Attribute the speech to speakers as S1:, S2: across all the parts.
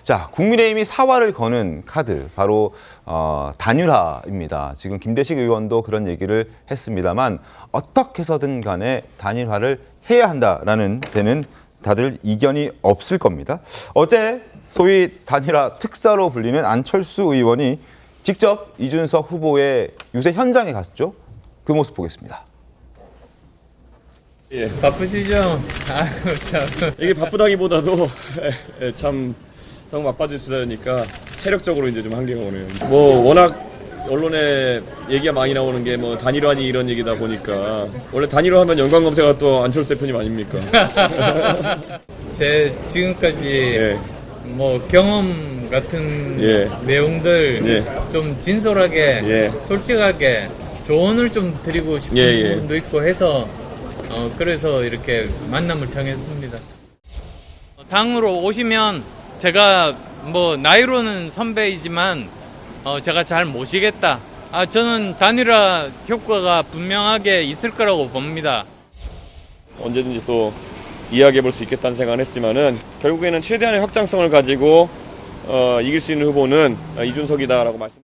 S1: 자, 국민의힘이 사활을 거는 카드, 바로 단일화입니다. 지금 김대식 의원도 그런 얘기를 했습니다만 어떻게 해서든 간에 단일화를 해야 한다라는 데는 다들 이견이 없을 겁니다. 어제 소위 단일화 특사로 불리는 안철수 의원이 직접 이준석 후보의 유세 현장에 갔죠. 그 모습 보겠습니다.
S2: 예.
S3: 바쁘시죠? 아유, 참.
S2: 이게 바쁘다기보다도 참 바빠지시다 보니까 체력적으로 이제 좀 한계가 오네요. 뭐 워낙 언론에 얘기가 많이 나오는 게 뭐 단일화니 이런 얘기다 보니까 원래 단일화 하면 연관 검색어가 또 안철수 대표님 아닙니까?
S3: 제 지금까지
S2: 예.
S3: 뭐 경험 같은
S2: 예.
S3: 내용들
S2: 예.
S3: 좀 진솔하게
S2: 예.
S3: 솔직하게 조언을 좀 드리고 싶은
S2: 예.
S3: 부분도 있고 해서 그래서 이렇게 만남을 정했습니다. 당으로 오시면 제가 뭐 나이로는 선배이지만 제가 잘 모시겠다. 저는 단일화 효과가 분명하게 있을 거라고 봅니다.
S2: 언제든지 또 이야기해 볼 수 있겠다는 생각을 했지만은 결국에는 최대한의 확장성을 가지고 이길 수 있는 후보는 이준석이다라고 말씀.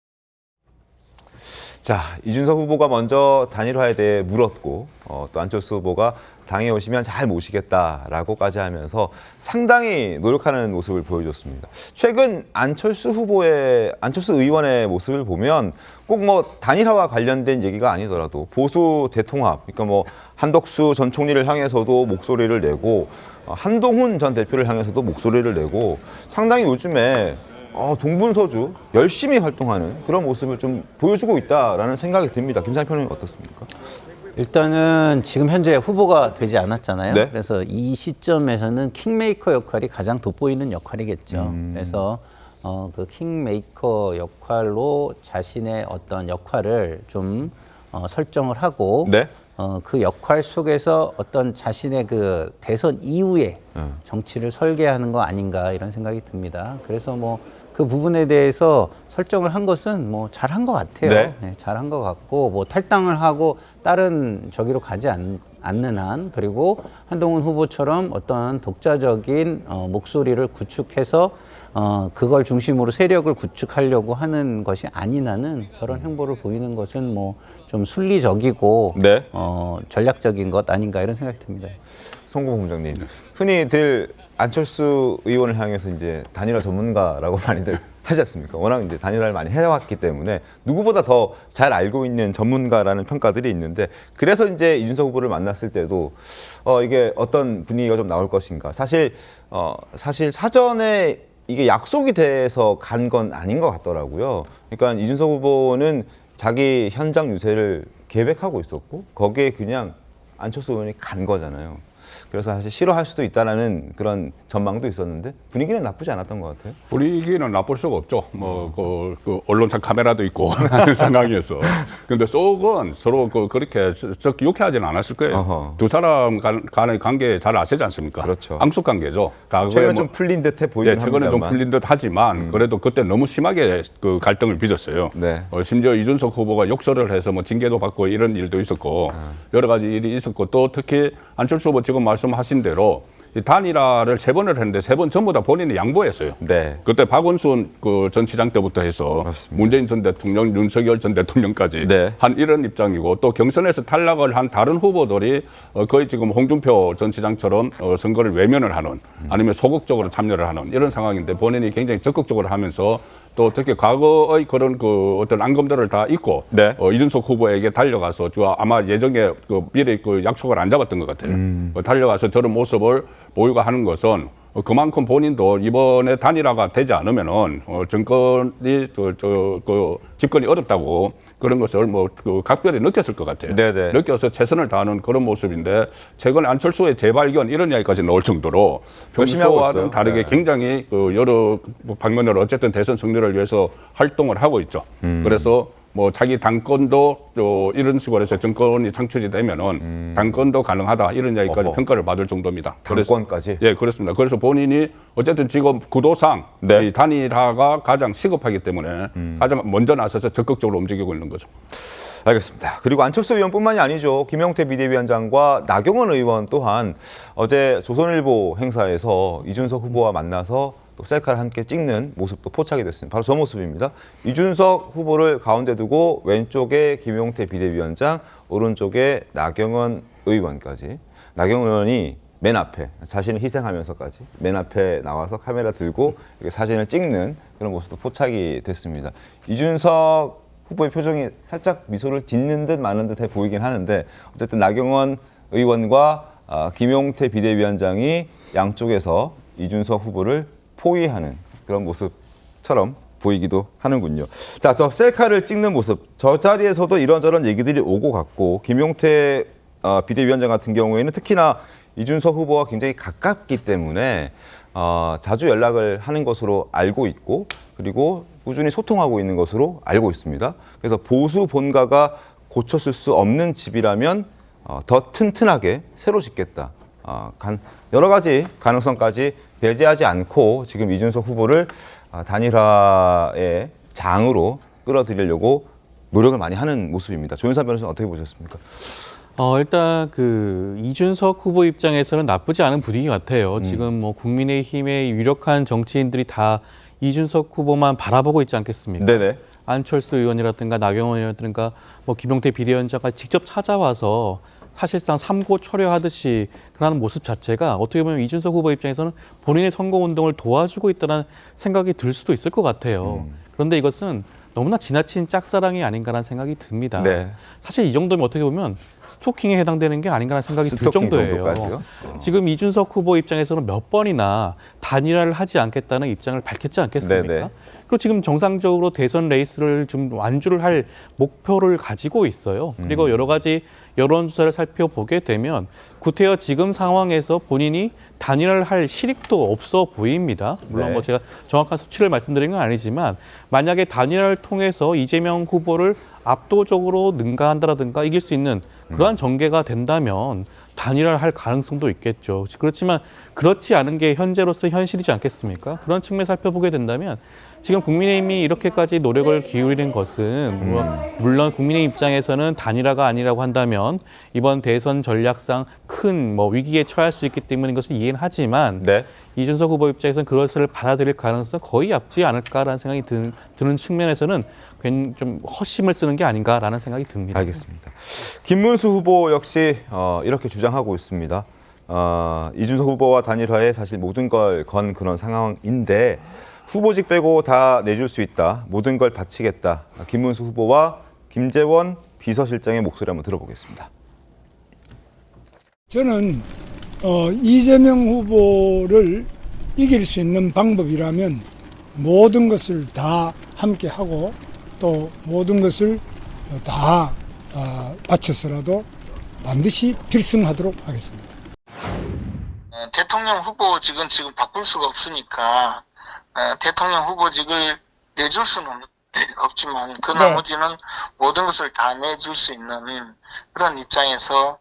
S1: 자, 이준석 후보가 먼저 단일화에 대해 물었고 또 안철수 후보가 당에 오시면 잘 모시겠다라고까지 하면서 상당히 노력하는 모습을 보여줬습니다. 최근 안철수 의원의 모습을 보면 꼭 뭐 단일화와 관련된 얘기가 아니더라도 보수 대통합, 그러니까 뭐 한덕수 전 총리를 향해서도 목소리를 내고 한동훈 전 대표를 향해서도 목소리를 내고 상당히 요즘에 동분서주 열심히 활동하는 그런 모습을 좀 보여주고 있다라는 생각이 듭니다. 김상희 평론가님 어떻습니까?
S4: 일단은 지금 현재 후보가 되지 않았잖아요.
S1: 네.
S4: 그래서 이 시점에서는 킹메이커 역할이 가장 돋보이는 역할이겠죠. 그래서 그 킹메이커 역할로 자신의 어떤 역할을 좀 설정을 하고
S1: 네.
S4: 그 역할 속에서 어떤 자신의 그 대선 이후에 정치를 설계하는 거 아닌가 이런 생각이 듭니다. 그래서 뭐 그 부분에 대해서 설정을 한 것은 뭐 잘한 것 같아요.
S1: 네.
S4: 네, 잘한 것 같고 뭐 탈당을 하고 다른 저기로 가지 않는 한 그리고 한동훈 후보처럼 어떤 독자적인 목소리를 구축해서 그걸 중심으로 세력을 구축하려고 하는 것이 아닌 한은 저런 행보를 보이는 것은 뭐 좀 순리적이고
S1: 네.
S4: 전략적인 것 아닌가 이런 생각이 듭니다.
S1: 송구봉 부장님, 흔히들 안철수 의원을 향해서 이제 단일화 전문가라고 많이들 하지 않습니까? 워낙 이제 단일화를 많이 해왔기 때문에 누구보다 더 잘 알고 있는 전문가라는 평가들이 있는데 그래서 이제 이준석 후보를 만났을 때도 이게 어떤 분위기가 좀 나올 것인가. 사실 사전에 이게 약속이 돼서 간 건 아닌 것 같더라고요. 그러니까 이준석 후보는 자기 현장 유세를 계획하고 있었고 거기에 그냥 안철수 의원이 간 거잖아요. 그래서 사실 싫어할 수도 있다라는 그런 전망도 있었는데 분위기는 나쁘지 않았던 것 같아요.
S5: 분위기는 나쁠 수가 없죠. 뭐 그 언론사 카메라도 있고 하는 상황이어서. 근데 속은 서로 그렇게 유쾌하지는 않았을 거예요.
S1: 어허.
S5: 두 사람 간의 관계 잘 아시지 않습니까?
S1: 그렇죠.
S5: 앙숙 관계죠.
S1: 최근에 좀 풀린 듯해 보이긴
S5: 네, 최근에 좀
S1: 합니다만.
S5: 풀린 듯 하지만 그래도 그때 너무 심하게 그 갈등을 빚었어요.
S1: 네.
S5: 심지어 이준석 후보가 욕설을 해서 뭐 징계도 받고 이런 일도 있었고 여러 가지 일이 있었고 또 특히 안철수 후보 지금 말씀하신 대로 이 단일화를 3번을 했는데 3번 전부 다 본인이 양보했어요.
S1: 네.
S5: 그때 박원순 그 전 시장 때부터 해서
S1: 맞습니다.
S5: 문재인 전 대통령, 윤석열 전 대통령까지
S1: 네.
S5: 한 이런 입장이고 또 경선에서 탈락을 한 다른 후보들이 거의 지금 홍준표 전 시장처럼 선거를 외면을 하는 아니면 소극적으로 참여를 하는 이런 상황인데 본인이 굉장히 적극적으로 하면서 또 특히 과거의 그런 그 어떤 앙금들을 다 잊고
S1: 네.
S5: 이준석 후보에게 달려가서 아마 예정에 미리 그 약속을 안 잡았던 것 같아요. 달려가서 저런 모습을 보이고 하는 것은 그만큼 본인도 이번에 단일화가 되지 않으면은 정권이 집권이 어렵다고 그런 것을 그 각별히 느꼈을 것 같아요.
S1: 네네.
S5: 느껴서 최선을 다하는 그런 모습인데 최근에 안철수의 재발견 이런 이야기까지 나올 정도로
S1: 열심히 하고 있어요.
S5: 평소와는 다르게
S1: 네.
S5: 굉장히 그 여러 방면으로 어쨌든 대선 승리를 위해서 활동을 하고 있죠. 그래서 뭐 자기 당권도 이런 식으로 해서 정권이 창출이 되면은 당권도 가능하다 이런 이야기까지
S1: 어허.
S5: 평가를 받을 정도입니다.
S1: 당권까지?
S5: 예, 그렇습니다. 그래서 본인이 어쨌든 지금 구도상
S1: 네.
S5: 이 단일화가 가장 시급하기 때문에 가장 먼저 나서서 적극적으로 움직이고 있는 거죠.
S1: 알겠습니다. 그리고 안철수 의원뿐만이 아니죠. 김용태 비대위원장과 나경원 의원 또한 어제 조선일보 행사에서 이준석 후보와 만나서 또 셀카를 함께 찍는 모습도 포착이 됐습니다. 바로 저 모습입니다. 이준석 후보를 가운데 두고 왼쪽에 김용태 비대위원장, 오른쪽에 나경원 의원까지. 나경원 의원이 맨 앞에 자신을 희생하면서까지 맨 앞에 나와서 카메라 들고 이렇게 사진을 찍는 그런 모습도 포착이 됐습니다. 이준석 후보의 표정이 살짝 미소를 짓는 듯 마는 듯해 보이긴 하는데 어쨌든 나경원 의원과 김용태 비대위원장이 양쪽에서 이준석 후보를 포위하는 그런 모습처럼 보이기도 하는군요. 자, 저 셀카를 찍는 모습, 저 자리에서도 이런저런 얘기들이 오고 갔고 김용태 비대위원장 같은 경우에는 특히나 이준석 후보와 굉장히 가깝기 때문에 자주 연락을 하는 것으로 알고 있고 그리고 꾸준히 소통하고 있는 것으로 알고 있습니다. 그래서 보수 본가가 고쳤을 수 없는 집이라면 더 튼튼하게 새로 짓겠다. 여러 가지 가능성까지 배제하지 않고 지금 이준석 후보를 단일화의 장으로 끌어들이려고 노력을 많이 하는 모습입니다. 조윤선 변호사는 어떻게 보셨습니까?
S6: 일단 이준석 후보 입장에서는 나쁘지 않은 분위기 같아요. 지금 뭐 국민의힘의 유력한 정치인들이 다 이준석 후보만 바라보고 있지 않겠습니까?
S1: 네네.
S6: 안철수 의원이라든가 나경원 의원이라든가 뭐 김용태 비대위원장과 직접 찾아와서 사실상 삼고 초려하듯이 그러는 모습 자체가 어떻게 보면 이준석 후보 입장에서는 본인의 선거운동을 도와주고 있다는 생각이 들 수도 있을 것 같아요. 그런데 이것은 너무나 지나친 짝사랑이 아닌가라는 생각이 듭니다.
S1: 네.
S6: 사실 이 정도면 어떻게 보면 스토킹에 해당되는 게 아닌가라는 생각이 들
S1: 스토킹
S6: 정도예요.
S1: 정도까지요?
S6: 지금 이준석 후보 입장에서는 몇 번이나 단일화를 하지 않겠다는 입장을 밝혔지 않겠습니까?
S1: 네네.
S6: 그리고 지금 정상적으로 대선 레이스를 좀 완주를 할 목표를 가지고 있어요. 그리고 여러 가지 여론조사를 살펴보게 되면 구태여 지금 상황에서 본인이 단일화를 할 실익도 없어 보입니다. 물론
S1: 네.
S6: 뭐 제가 정확한 수치를 말씀드린 건 아니지만 만약에 단일화를 통해서 이재명 후보를 압도적으로 능가한다라든가 이길 수 있는 그러한 전개가 된다면 단일화를 할 가능성도 있겠죠. 그렇지만 그렇지 않은 게 현재로서 현실이지 않겠습니까? 그런 측면 살펴보게 된다면 지금 국민의힘이 이렇게까지 노력을 기울이는 것은 물론 국민의힘 입장에서는 단일화가 아니라고 한다면 이번 대선 전략상 큰 뭐 위기에 처할 수 있기 때문인 것을 이해는 하지만
S1: 네.
S6: 이준석 후보 입장에서는 그것을 받아들일 가능성 거의 없지 않을까라는 생각이 드는 측면에서는 괜히 좀 헛심을 쓰는 게 아닌가라는 생각이 듭니다.
S1: 알겠습니다. 김문수 후보 역시 이렇게 주장하고 있습니다. 이준석 후보와 단일화에 사실 모든 걸 건 그런 상황인데 후보직 빼고 다 내줄 수 있다. 모든 걸 바치겠다. 김문수 후보와 김재원 비서실장의 목소리 한번 들어보겠습니다.
S7: 저는 이재명 후보를 이길 수 있는 방법이라면 모든 것을 다 함께 하고 또 모든 것을 다 바쳐서라도 반드시 필승하도록 하겠습니다.
S8: 대통령 후보직은 지금 바꿀 수가 없으니까 대통령 후보직을 내줄 수는 없지만 그 나머지는 모든 것을 다 내줄 수 있는 그런 입장에서